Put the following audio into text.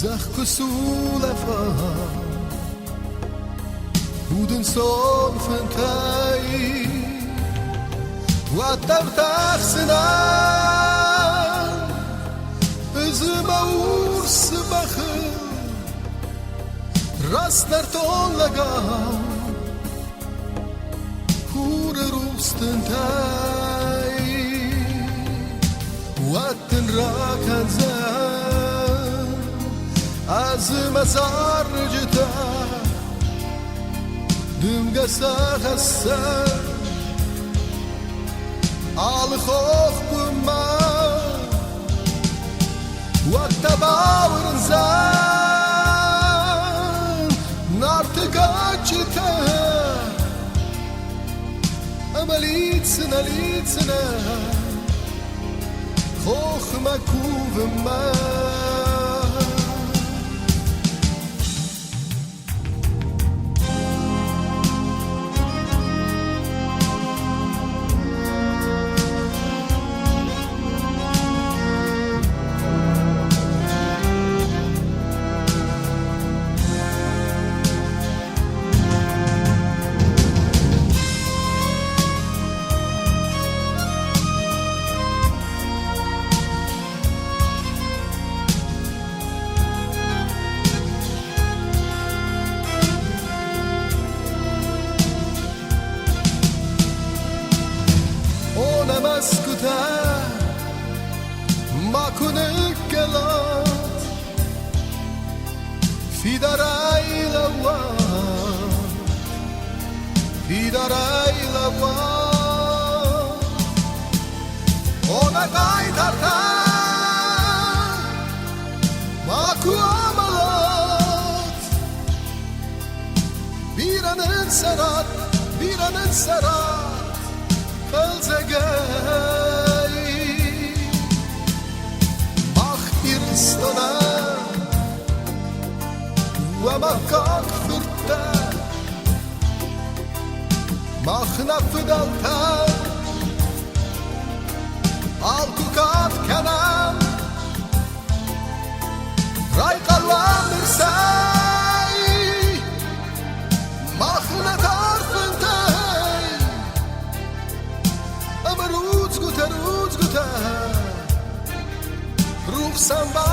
Zach sulfa Huden son fantai Wat tavtar sinan Özüme urs bakı Rastlar tollaga Hure rustentay Watten rakan zan Az mezar jta Dümge sahassan Al خوخ بما وقت باورن زن نارتقاچتا أمليتسنا ليتسنا خوخ مكوب ما اسكتها ما كنت قلت في دراي لوان في دراي لوان ona gaydarta ما كواملت بيرانن سرات بيرانن سرات فالزقاي بختي رستنا ومكاك فرتا مخنا فدلتا الكوكات كنام راي قلوان مرساي مخنا تارفنتاي أما روز قتا روح سنبا